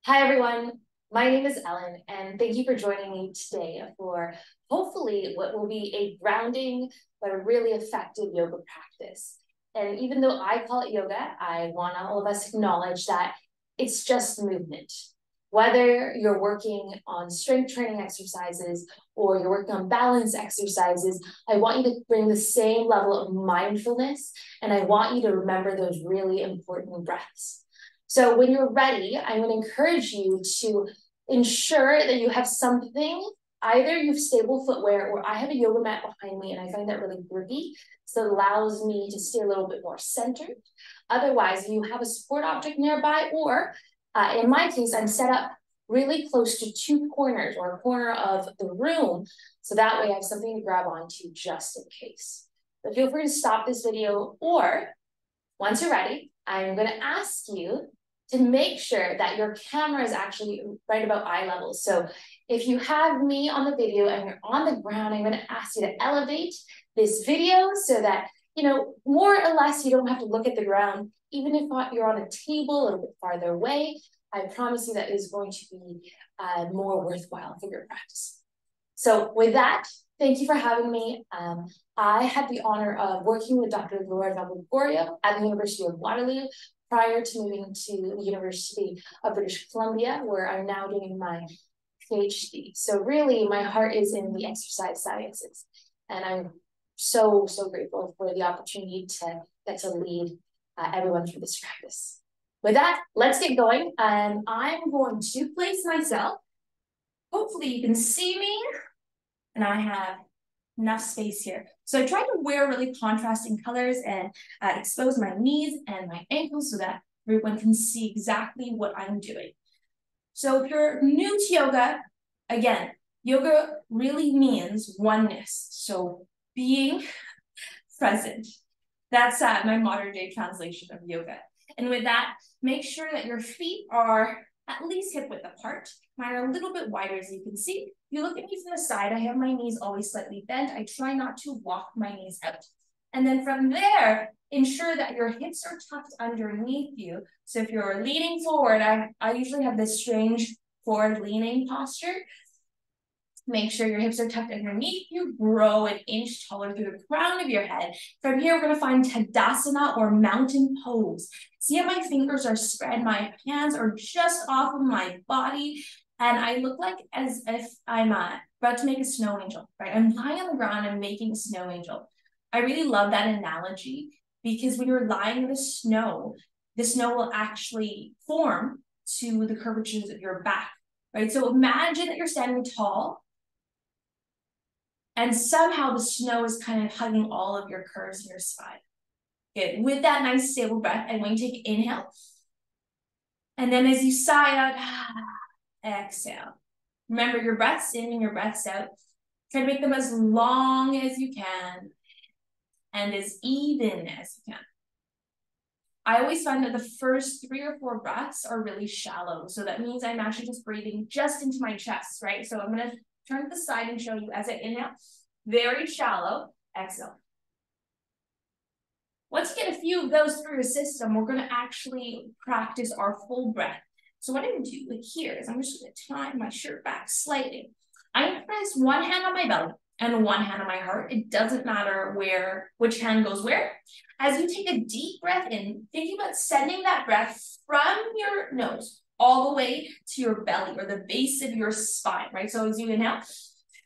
Hi, everyone. My name is Ellen, and thank you for joining me today for hopefully what will be a grounding but a really effective yoga practice. And even though I call it yoga, I want all of us to acknowledge that it's just movement. Whether you're working on strength training exercises or you're working on balance exercises, I want you to bring the same level of mindfulness, and I want you to remember those really important breaths. So when you're ready, I'm going to encourage you to ensure that you have something, either you have stable footwear or I have a yoga mat behind me and I find that really grippy. So it allows me to stay a little bit more centered. Otherwise, you have a support object nearby, or in my case, I'm set up really close to two corners or a corner of the room. So that way I have something to grab onto just in case. But feel free to stop this video, or once you're ready, I'm going to ask you to make sure that your camera is actually right about eye level. So if you have me on the video and you're on the ground, I'm going to ask you to elevate this video so that, more or less you don't have to look at the ground. Even if you're on a table a little bit farther away, I promise you that is going to be more worthwhile for your practice. So with that, thank you for having me. I had the honor of working with Dr. Laura Vagogorio at the University of Waterloo prior to moving to the University of British Columbia, where I'm now doing my PhD. So really, my heart is in the exercise sciences. And I'm so grateful for the opportunity to get to lead everyone through this practice. With that, let's get going. And I'm going to place myself. Hopefully you can see me. And I have enough space here. So I tried to wear really contrasting colors and expose my knees and my ankles so that everyone can see exactly what I'm doing. So if you're new to yoga, again, yoga really means oneness. So being present. That's my modern day translation of yoga. And with that, make sure that your feet are at least hip width apart. Mine are a little bit wider, as you can see. If you look at me from the side, I have my knees always slightly bent. I try not to walk my knees out. And then from there, ensure that your hips are tucked underneath you. So if you're leaning forward, I usually have this strange forward leaning posture. Make sure your hips are tucked underneath you. Grow an inch taller through the crown of your head. From here, we're going to find Tadasana or mountain pose. See how my fingers are spread? My hands are just off of my body. And I look like as if I'm about to make a snow angel, right? I'm lying on the ground and making a snow angel. I really love that analogy because when you're lying in the snow will actually form to the curvatures of your back, right? So imagine that you're standing tall and somehow the snow is kind of hugging all of your curves in your spine. Good. With that nice stable breath, I'm going to take an inhale. And then as you sigh out, exhale. Remember your breaths in and your breaths out. Try to make them as long as you can and as even as you can. I always find that the first 3 or 4 breaths are really shallow. So that means I'm actually just breathing just into my chest, right? So I'm going to turn to the side and show you as I inhale, very shallow, exhale. Once you get a few of those through your system, we're going to actually practice our full breath. So what I'm going to do here is I'm just going to tie my shirt back slightly. I'm going to place one hand on my belly and one hand on my heart. It doesn't matter which hand goes where. As you take a deep breath in, thinking about sending that breath from your nose all the way to your belly or the base of your spine, right? So as you inhale,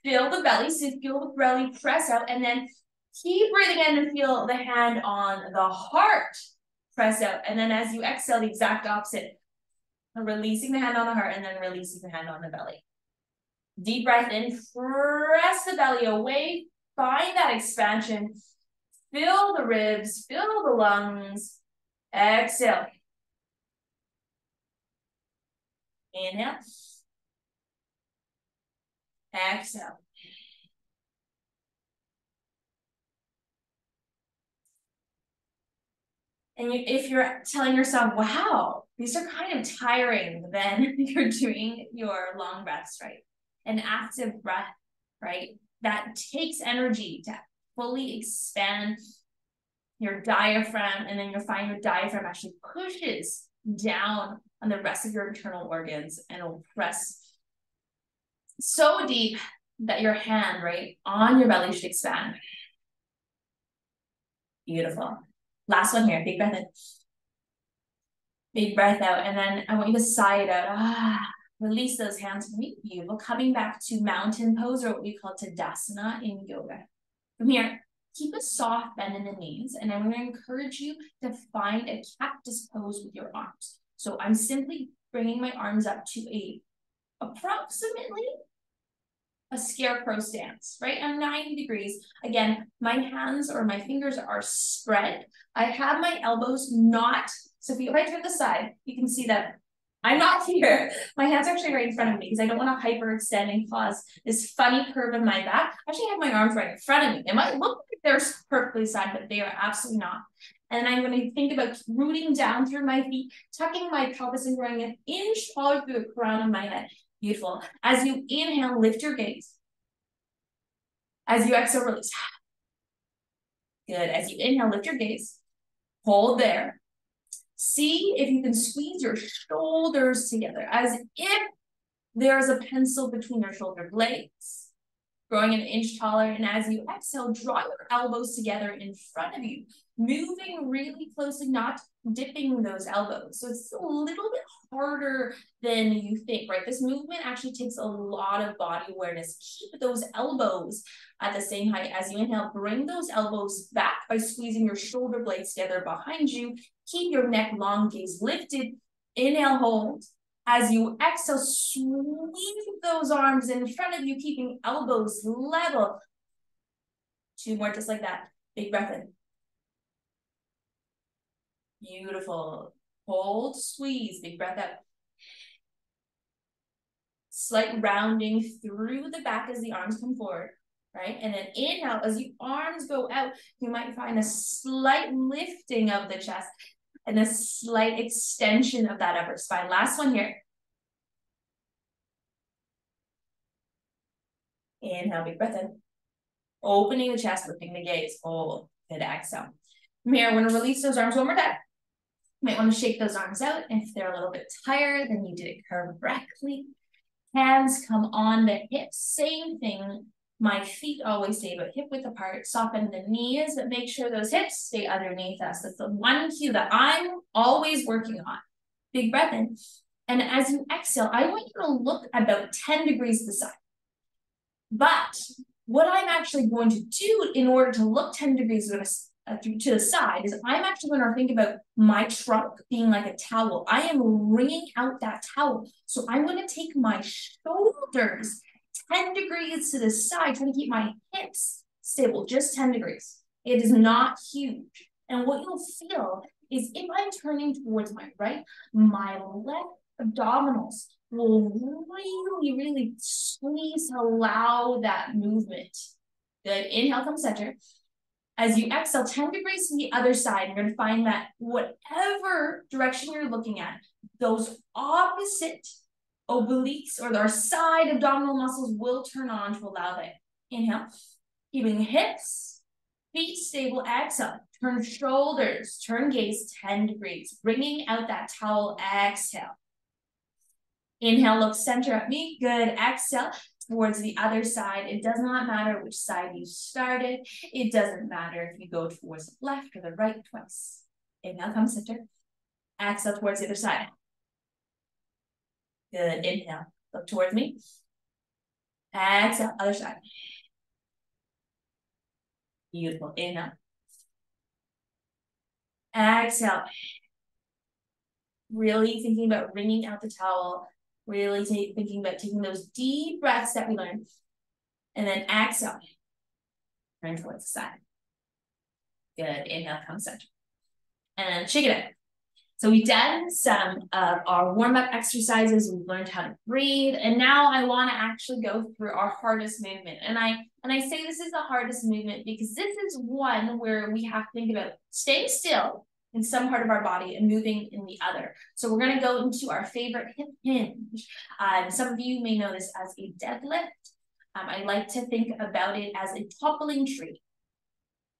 feel the belly, so feel the belly press out, and then keep breathing in and feel the hand on the heart press out. And then as you exhale, the exact opposite, releasing the hand on the heart and then releasing the hand on the belly. Deep breath in, press the belly away, find that expansion, fill the ribs, fill the lungs, exhale. Inhale. Exhale. And if you're telling yourself, wow, these are kind of tiring, then you're doing your long breaths, right? An active breath, right? That takes energy to fully expand your diaphragm, and then you'll find your diaphragm actually pushes down on the rest of your internal organs, and it'll press so deep that your hand, right, on your belly should expand. Beautiful. Last one here, big breath in. Big breath out, and then I want you to sigh it out. Release those hands from me. Beautiful. Coming back to mountain pose, or what we call Tadasana in yoga. From here, keep a soft bend in the knees, and I'm going to encourage you to find a cactus pose with your arms. So I'm simply bringing my arms up to approximately a scarecrow stance, right? I'm 90 degrees. Again, my hands or my fingers are spread. I have my elbows not, so if I turn the side, you can see that I'm not here. My hands are actually right in front of me because I don't want to hyperextend and cause this funny curve in my back. I actually have my arms right in front of me. It might look like they're perfectly side, but they are absolutely not. And I'm going to think about rooting down through my feet, tucking my pelvis and growing an inch taller through the crown of my head. Beautiful. As you inhale, lift your gaze. As you exhale, release. Good. As you inhale, lift your gaze. Hold there. See if you can squeeze your shoulders together as if there's a pencil between your shoulder blades. Growing an inch taller, and as you exhale, draw your elbows together in front of you, moving really closely, not dipping those elbows. So it's a little bit harder than you think, right? This movement actually takes a lot of body awareness. Keep those elbows at the same height. As you inhale, bring those elbows back by squeezing your shoulder blades together behind you. Keep your neck long, gaze lifted. Inhale, hold. As you exhale, sweep those arms in front of you, keeping elbows level. 2 more, just like that. Big breath in. Beautiful. Hold, squeeze, big breath out. Slight rounding through the back as the arms come forward, right? And then inhale, as your arms go out, you might find a slight lifting of the chest and a slight extension of that upper spine. Last one here. Inhale, big breath in. Opening the chest, lifting the gaze. Hold. Good, exhale. From here, I want to release those arms one more time. You might want to shake those arms out. If they're a little bit tired, then you did it correctly. Hands come on the hips. Same thing. My feet always stay about hip width apart. Soften the knees, but make sure those hips stay underneath us. That's the one cue that I'm always working on. Big breath in. And as you exhale, I want you to look about 10 degrees to the side. But what I'm actually going to do in order to look 10 degrees to the side is I'm actually going to think about my trunk being like a towel. I am wringing out that towel. So I'm going to take my shoulders 10 degrees to the side, trying to keep my hips stable, just 10 degrees. It is not huge. And what you'll feel is if I'm turning towards my right, my left abdominals will really, really squeeze to allow that movement. Good. Inhale, come center. As you exhale, 10 degrees to the other side, you're going to find that whatever direction you're looking at, those opposite obliques or our side abdominal muscles will turn on to allow that. Inhale, keeping hips, feet stable. Exhale, turn shoulders, turn gaze 10 degrees, bringing out that towel. Exhale. Inhale, look center at me. Good. Exhale towards the other side. It does not matter which side you started. It doesn't matter if you go towards the left or the right twice. Inhale, come center. Exhale towards the other side. Good. Inhale, look towards me. Exhale, other side. Beautiful. Inhale. Exhale. Really thinking about wringing out the towel. Really thinking about taking those deep breaths that we learned. And then exhale. Turn towards the side. Good. Inhale, come center. And shake it out. So we've done some of our warm-up exercises. We've learned how to breathe. And now I want to actually go through our hardest movement. And I say this is the hardest movement because this is one where we have to think about staying still in some part of our body and moving in the other. So we're going to go into our favorite hip hinge. Some of you may know this as a deadlift. I like to think about it as a toppling tree.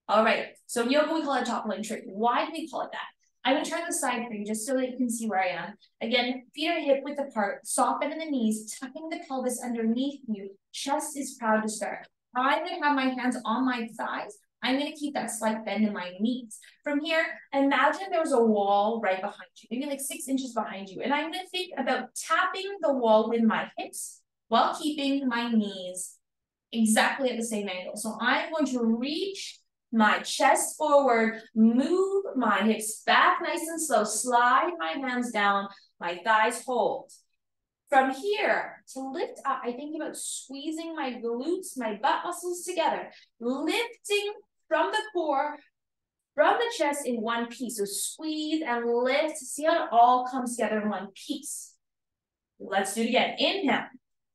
All right, so in yoga we call it a toppling tree. Why do we call it that? I'm gonna turn the side for you just so that you can see where I am. Again, feet are hip width apart, soft bend in the knees, tucking the pelvis underneath you. Chest is proud to start. I'm gonna have my hands on my thighs. I'm gonna keep that slight bend in my knees. From here, imagine there's a wall right behind you, maybe like 6 inches behind you. And I'm gonna think about tapping the wall with my hips while keeping my knees exactly at the same angle. So I'm going to reach my chest forward, move my hips back nice and slow, slide my hands down, my thighs hold. From here, to lift up, I think about squeezing my glutes, my butt muscles together, lifting from the core, from the chest in one piece. So squeeze and lift. See how it all comes together in one piece. Let's do it again. Inhale.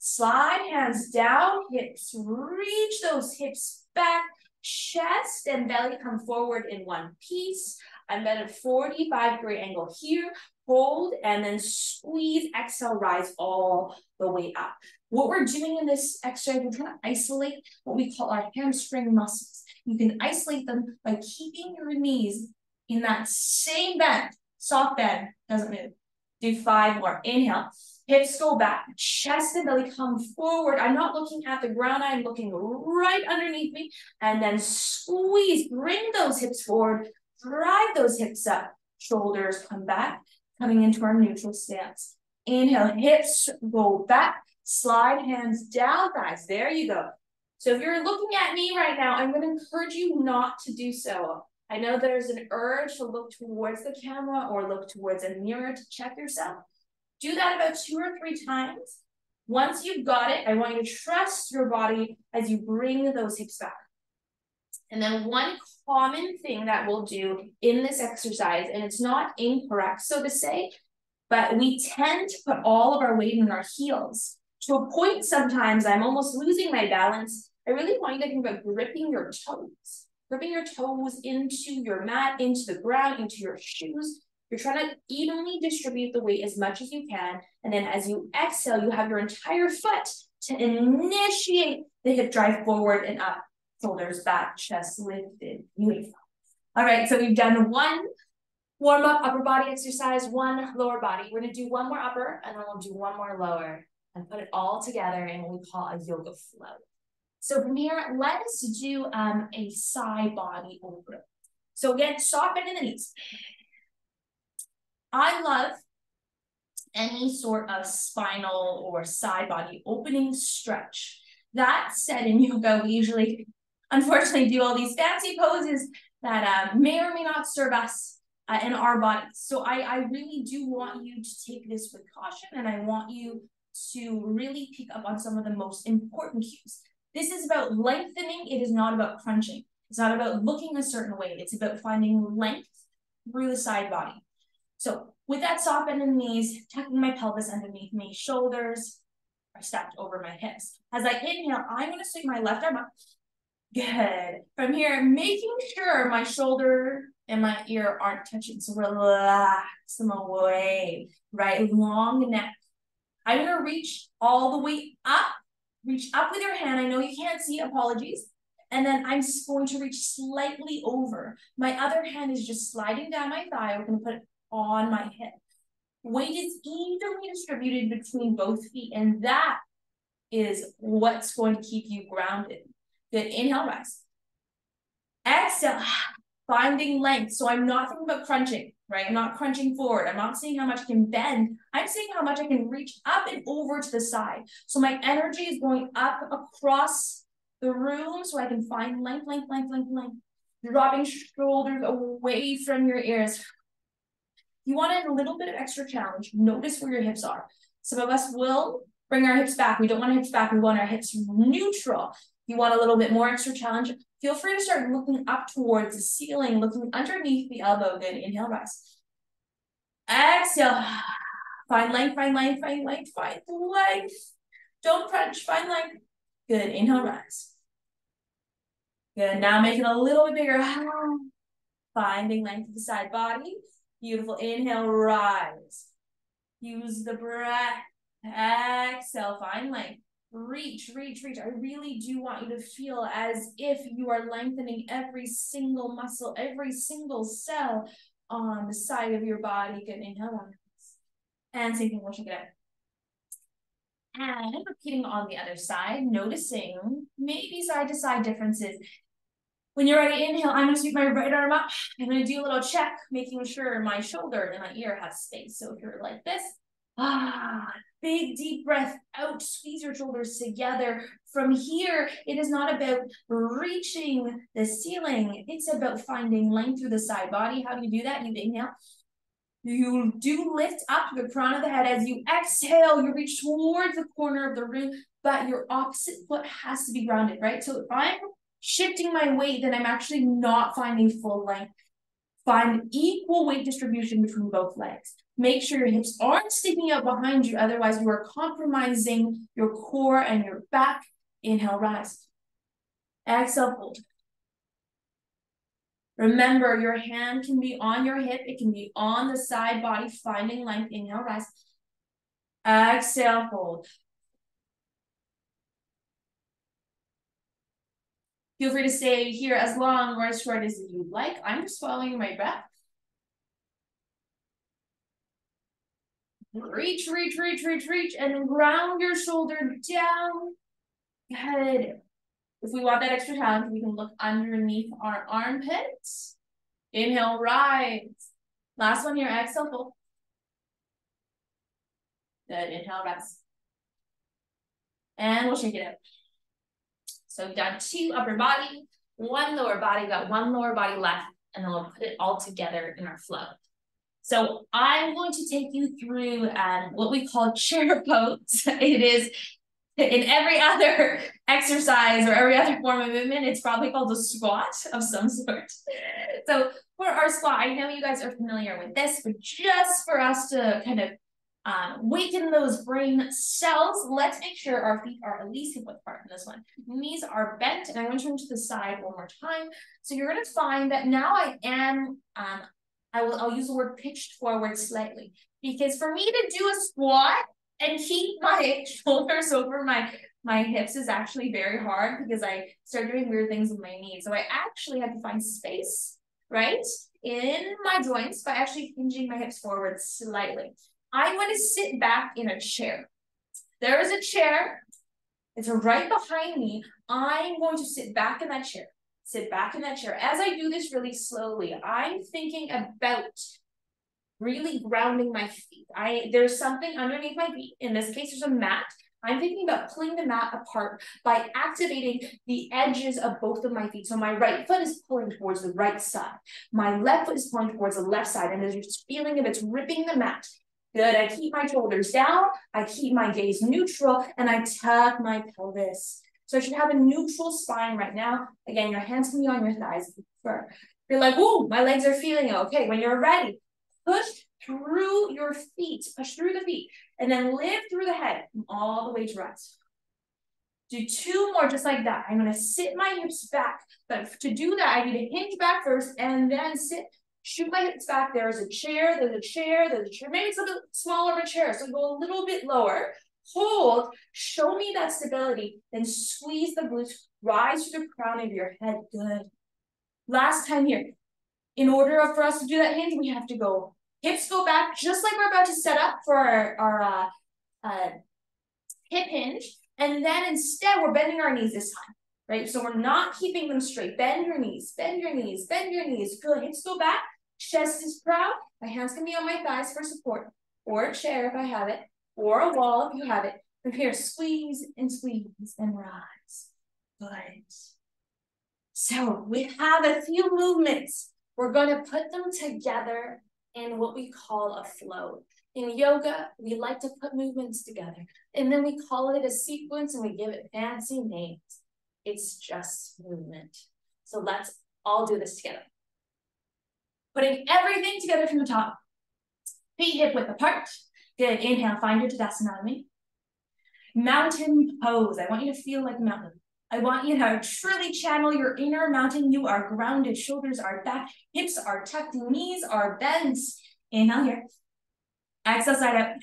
Slide hands down, hips, reach those hips back, chest and belly come forward in one piece. I'm at a 45-degree angle here. Hold and then squeeze, exhale, rise all the way up. What we're doing in this exercise, we're trying to isolate what we call our hamstring muscles. You can isolate them by keeping your knees in that same bend, soft bend, doesn't move. Do 5 more. Inhale. Hips go back, chest and belly come forward. I'm not looking at the ground, I'm looking right underneath me. And then squeeze, bring those hips forward, drive those hips up. Shoulders come back, coming into our neutral stance. Inhale, hips go back, slide hands down, thighs. There you go. So if you're looking at me right now, I'm going to encourage you not to do so. I know there's an urge to look towards the camera or look towards a mirror to check yourself. Do that about 2 or 3 times. Once you've got it, I want you to trust your body as you bring those hips back. And then one common thing that we'll do in this exercise, and it's not incorrect, so to say, but we tend to put all of our weight in our heels. To a point, sometimes I'm almost losing my balance. I really want you to think about gripping your toes into your mat, into the ground, into your shoes. You're trying to evenly distribute the weight as much as you can. And then as you exhale, you have your entire foot to initiate the hip drive forward and up. Shoulders back, chest lifted. Beautiful. All right, so we've done one warm-up upper body exercise, one lower body. We're going to do one more upper, and then we'll do one more lower and put it all together in what we call a yoga flow. So from here, let us do a side body over. So again, soft bend in the knees. I love any sort of spinal or side body opening stretch. That said, in yoga, we usually, unfortunately, do all these fancy poses that may or may not serve us in our bodies. So I really do want you to take this with caution, and I want you to really pick up on some of the most important cues. This is about lengthening. It is not about crunching. It's not about looking a certain way. It's about finding length through the side body. So with that soft bend in the knees, tucking my pelvis underneath me, shoulders are stacked over my hips. As I inhale, I'm going to swing my left arm up. Good. From here, making sure my shoulder and my ear aren't touching. So relax them away, right? Long neck. I'm going to reach all the way up. Reach up with your hand. I know you can't see, apologies. And then I'm going to reach slightly over. My other hand is just sliding down my thigh. We're going to put it on my hip. Weight is evenly distributed between both feet, and that is what's going to keep you grounded. Good. Inhale, rise. Exhale, finding length. So I'm not thinking about crunching, right? I'm not crunching forward. I'm not seeing how much I can bend. I'm seeing how much I can reach up and over to the side. So my energy is going up across the room so I can find length. Dropping shoulders away from your ears. You want a little bit of extra challenge. Notice where your hips are. Some of us will bring our hips back. We don't want our hips back. We want our hips neutral. If you want a little bit more extra challenge, feel free to start looking up towards the ceiling, looking underneath the elbow. Good. Inhale, rise. Exhale. Find length. Don't crunch. Find length. Good. Inhale, rise. Good. Now make it a little bit bigger. Finding length of the side body. Beautiful. Inhale, rise. Use the breath. Exhale, find length. Reach. I really do want you to feel as if you are lengthening every single muscle, every single cell. on the side of your body. Good, inhale, rise. And same thing, we'll shake it out. And repeating on the other side, noticing maybe side to side differences. When you're ready, inhale, I'm gonna sweep my right arm up. I'm gonna do a little check, making sure my shoulder and my ear has space. So if you're like this, big deep breath out, squeeze your shoulders together. From here, it is not about reaching the ceiling. It's about finding length through the side body. How do you do that? You inhale. You do lift up the crown of the head. As you exhale, you reach towards the corner of the room, but your opposite foot has to be grounded, right? So if I'm shifting my weight, then I'm actually not finding full length. Find equal weight distribution between both legs. Make sure your hips aren't sticking out behind you, otherwise you are compromising your core and your back. Inhale, rise. Exhale, fold. Remember, your hand can be on your hip. It can be on the side body, finding length. Inhale, rise. Exhale, fold. Feel free to stay here as long or as short as you'd like. I'm just following my breath. Reach, reach, reach, reach, reach, and ground your shoulder down. Good. If we want that extra challenge, we can look underneath our armpits. Inhale, rise. Last one here, exhale, fold. Good, inhale, rest. And we'll shake it out. So we've done 2 upper body, 1 lower body, got 1 lower body left, and then we'll put it all together in our flow. So I'm going to take you through what we call chair pose. It is in every other exercise or every other form of movement, it's probably called a squat of some sort. So for our squat, I know you guys are familiar with this, but just for us to kind of waken those brain cells, let's make sure our feet are at least hip-width apart in this one. Knees are bent, and I'm going to turn to the side one more time. So you're going to find that now I am, I'll use the word pitched forward slightly, because for me to do a squat and keep my shoulders over my hips is actually very hard, because I start doing weird things with my knees. So I actually had to find space, right, in my joints by actually hinging my hips forward slightly. I'm going to sit back in a chair. There is a chair. It's right behind me. I'm going to sit back in that chair. Sit back in that chair. As I do this really slowly, I'm thinking about really grounding my feet. There's something underneath my feet. In this case, there's a mat. I'm thinking about pulling the mat apart by activating the edges of both of my feet. So my right foot is pulling towards the right side. My left foot is pulling towards the left side. And there's this feeling of it's ripping the mat. Good, I keep my shoulders down, I keep my gaze neutral, and I tuck my pelvis. So I should have a neutral spine right now. Again, your hands can be on your thighs if you prefer. You're like, ooh, my legs are feeling okay. When you're ready, push through your feet, push through the feet, and then lift through the head all the way to rest. Do 2 more just like that. I'm gonna sit my hips back, but to do that, I need to hinge back first and then sit. Shoot my hips back. There's a chair, there's a chair, there's a chair. Maybe it's a bit smaller of a chair, so go a little bit lower. Hold, show me that stability, then squeeze the glutes, rise to the crown of your head. Good. Last time here. In order for us to do that hinge, we have to go, hips go back, just like we're about to set up for our hip hinge. And then instead, we're bending our knees this time, right? So we're not keeping them straight. Bend your knees, bend your knees, bend your knees. Good, hips go back. Chest is proud. My hands can be on my thighs for support, or a chair if I have it, or a wall if you have it. From here, squeeze and rise. Good. So we have a few movements. We're going to put them together in what we call a flow. In yoga, we like to put movements together, and then we call it a sequence and we give it fancy names. It's just movement. So let's all do this together. Putting everything together from the top. Feet hip width apart. Good. Inhale, find your Tadasana on me. Mountain pose. I want you to feel like a mountain. I want you to truly channel your inner mountain. You are grounded. Shoulders are back. Hips are tucked. Knees are bent. Inhale here. Exhale, side out.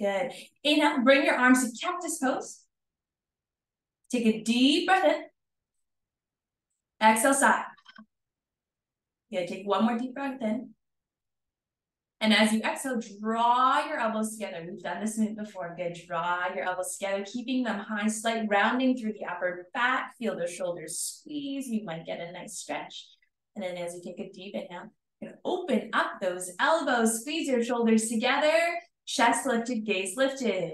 Good. Inhale, bring your arms to cactus pose. Take a deep breath in. Exhale, side. Good, take one more deep breath in. And as you exhale, draw your elbows together. We've done this move before. Good, draw your elbows together, keeping them high, slight rounding through the upper back. Feel the shoulders squeeze. You might get a nice stretch. And then as you take a deep inhale, you can open up those elbows, squeeze your shoulders together, chest lifted, gaze lifted.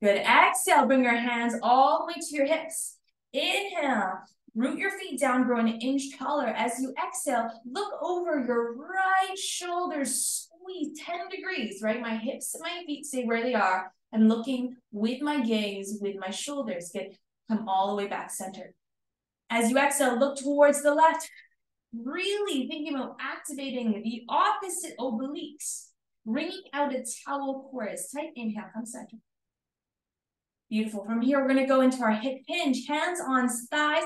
Good, exhale, bring your hands all the way to your hips. Inhale, root your feet down, grow an inch taller. As you exhale, look over your right shoulder, squeeze 10 degrees, right? My hips and my feet stay where they are. I'm looking with my gaze, with my shoulders. Good, come all the way back center. As you exhale, look towards the left. Really thinking about activating the opposite obliques. Bringing out a towel chorus. Tight inhale, come center. Beautiful. From here, we're going to go into our hip hinge. Hands on thighs.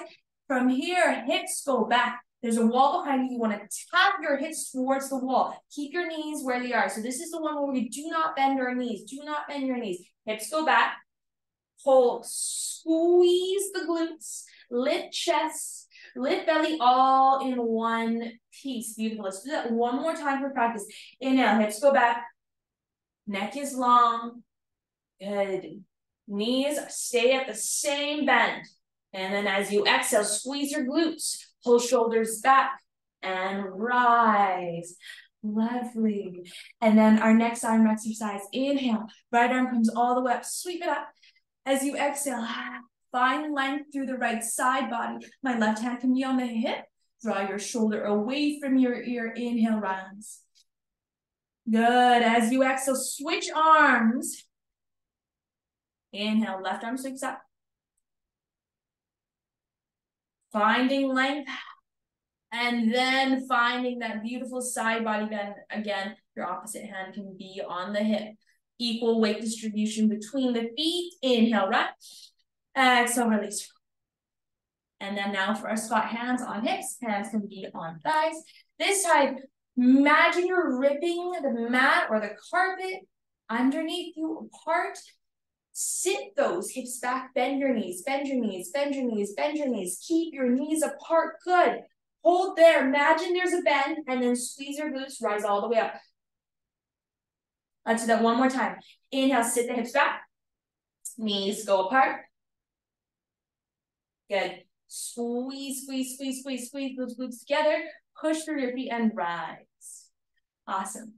From here, hips go back. There's a wall behind you. You want to tap your hips towards the wall. Keep your knees where they are. So this is the one where we do not bend our knees. Do not bend your knees. Hips go back. Hold. Squeeze the glutes. Lift chest. Lift belly all in one piece. Beautiful. Let's do that one more time for practice. Inhale. Hips go back. Neck is long. Good. Knees stay at the same bend. And then as you exhale, squeeze your glutes. Pull shoulders back and rise. Lovely. And then our next arm exercise. Inhale. Right arm comes all the way up. Sweep it up. As you exhale, find length through the right side body. My left hand can be on the hip. Draw your shoulder away from your ear. Inhale, rise. Good. As you exhale, switch arms. Inhale, left arm sweeps up. Finding length. And then finding that beautiful side body bend. Again, your opposite hand can be on the hip. Equal weight distribution between the feet. Inhale, right. Exhale, release. And then now for our squat, hands on hips. Hands can be on thighs. This time, imagine you're ripping the mat or the carpet underneath you apart. Sit those hips back, bend your knees, bend your knees, bend your knees, bend your knees. Keep your knees apart, good. Hold there, imagine there's a bend, and then squeeze your glutes, rise all the way up. Let's do that one more time. Inhale, sit the hips back. Knees go apart. Good. Squeeze, squeeze, squeeze, squeeze, squeeze those glutes together. Push through your feet and rise. Awesome.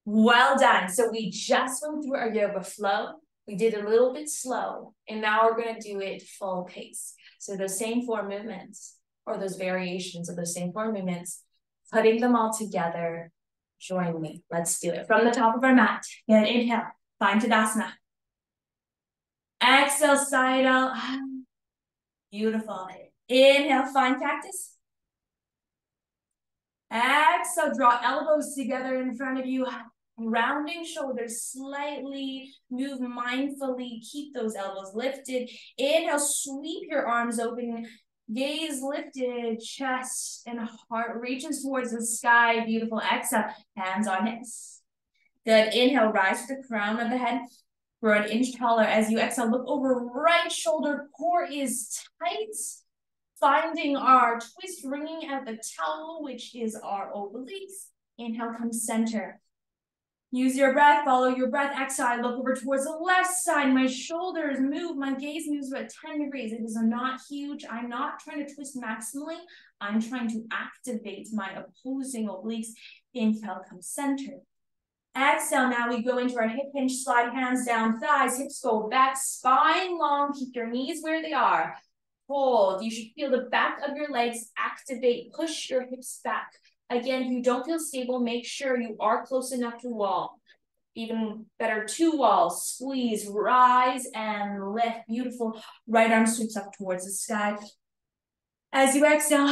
Well done. So we just went through our yoga flow. We did a little bit slow, and now we're going to do it full pace. So those same 4 movements, or those variations of those same 4 movements, putting them all together. Join me. Let's do it. From the top of our mat. Good. Inhale. Find Tadasana. Exhale, side out. Beautiful. Inhale, find cactus. Exhale, draw elbows together in front of you. Rounding shoulders slightly, move mindfully, keep those elbows lifted. Inhale, sweep your arms open, gaze lifted, chest and heart reaches towards the sky. Beautiful. Exhale, hands on hips. Good. Inhale, rise to the crown of the head. Grow an inch taller. As you exhale, look over right shoulder, core is tight. Finding our twist, wringing out the towel, which is our obliques. Inhale, come center. Use your breath, follow your breath. Exhale, I look over towards the left side. My shoulders move, my gaze moves about 10 degrees. It is not huge. I'm not trying to twist maximally. I'm trying to activate my opposing obliques. Inhale, come center. Exhale, now we go into our hip hinge, slide hands down, thighs, hips go back, spine long, keep your knees where they are. Hold. You should feel the back of your legs activate, push your hips back. Again, if you don't feel stable, make sure you are close enough to wall. Even better, 2 walls. Squeeze, rise, and lift. Beautiful. Right arm sweeps up towards the sky. As you exhale,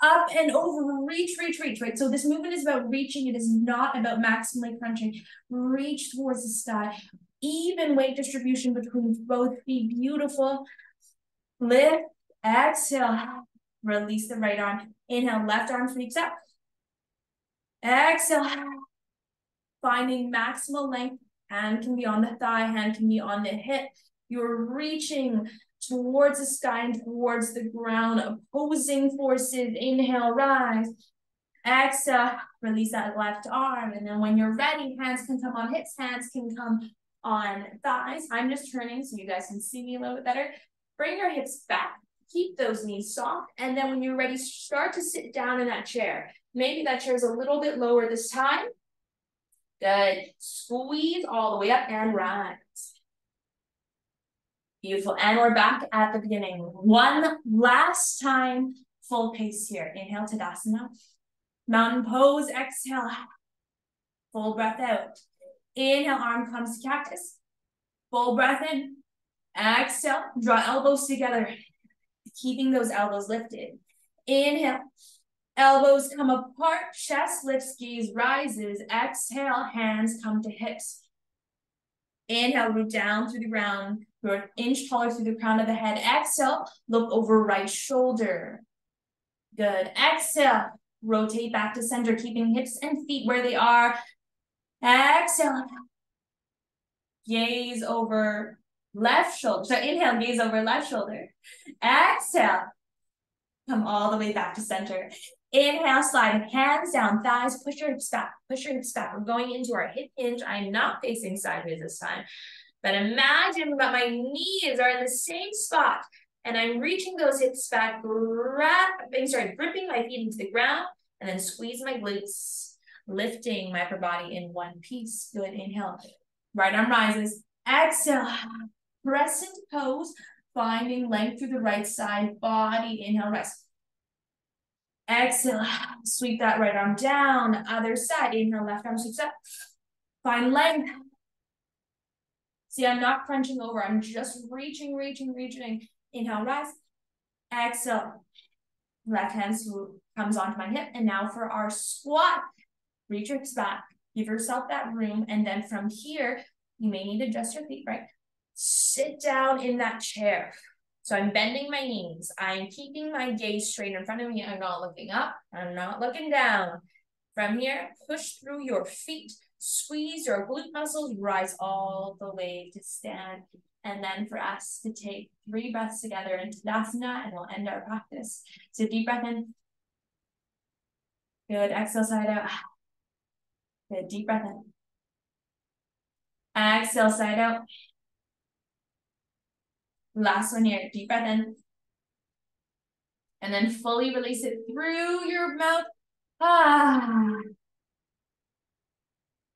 up and over, reach, reach, reach, right? So this movement is about reaching. It is not about maximally crunching. Reach towards the sky. Even weight distribution between both feet. Beautiful. Lift, exhale. Release the right arm. Inhale, left arm sweeps up. Exhale. Finding maximal length. Hand can be on the thigh, hand can be on the hip. You're reaching towards the sky and towards the ground, opposing forces. Inhale, rise. Exhale, release that left arm. And then when you're ready, hands can come on hips, hands can come on thighs. I'm just turning so you guys can see me a little bit better. Bring your hips back. Keep those knees soft. And then when you're ready, start to sit down in that chair. Maybe that chair is a little bit lower this time. Good. Squeeze all the way up and rise. Beautiful. And we're back at the beginning. One last time, full pace here. Inhale, Tadasana. Mountain pose, exhale. Full breath out. Inhale, arm comes to cactus. Full breath in. Exhale, draw elbows together. Keeping those elbows lifted. Inhale. Elbows come apart, chest lifts, gaze rises. Exhale, hands come to hips. Inhale, root down through the ground. You're an inch taller through the crown of the head. Exhale, look over right shoulder. Good. Exhale, rotate back to center, keeping hips and feet where they are. Exhale. Gaze over left shoulder. So inhale, gaze over left shoulder. Exhale. Come all the way back to center. Inhale, slide hands down, thighs, push your hips back, push your hips back. We're going into our hip hinge. I'm not facing sideways this time, but imagine that my knees are in the same spot and I'm reaching those hips back, gripping my feet into the ground and then squeeze my glutes, lifting my upper body in one piece. Good, inhale. Right arm rises. Exhale, crescent pose, finding length through the right side body. Inhale, rest. Exhale, sweep that right arm down, other side. Inhale, left arm sweeps up. Find length. See, I'm not crunching over. I'm just reaching. Inhale, rise. Exhale, left hand comes onto my hip. And now for our squat, reach your hips back. Give yourself that room. And then from here, you may need to adjust your feet, right? Sit down in that chair. So I'm bending my knees. I'm keeping my gaze straight in front of me. I'm not looking up. I'm not looking down. From here, push through your feet. Squeeze your glute muscles. Rise all the way to stand. And then for us to take 3 breaths together into Tadasana, and we'll end our practice. So deep breath in. Good. Exhale, side out. Good. Deep breath in. Exhale, side out. Last one here, deep breath in. And then fully release it through your mouth.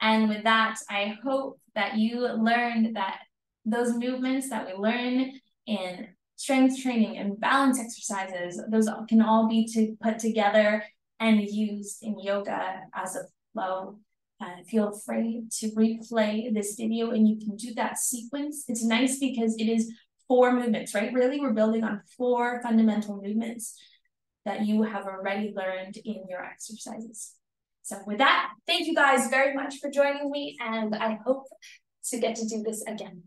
And with that, I hope that you learned that those movements that we learn in strength training and balance exercises, those can all be put together and used in yoga as a flow. Feel free to replay this video and you can do that sequence. It's nice because it is 4 movements, right? Really, we're building on 4 fundamental movements that you have already learned in your exercises. So with that, thank you guys very much for joining me, and I hope to get to do this again.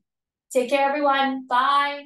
Take care, everyone. Bye.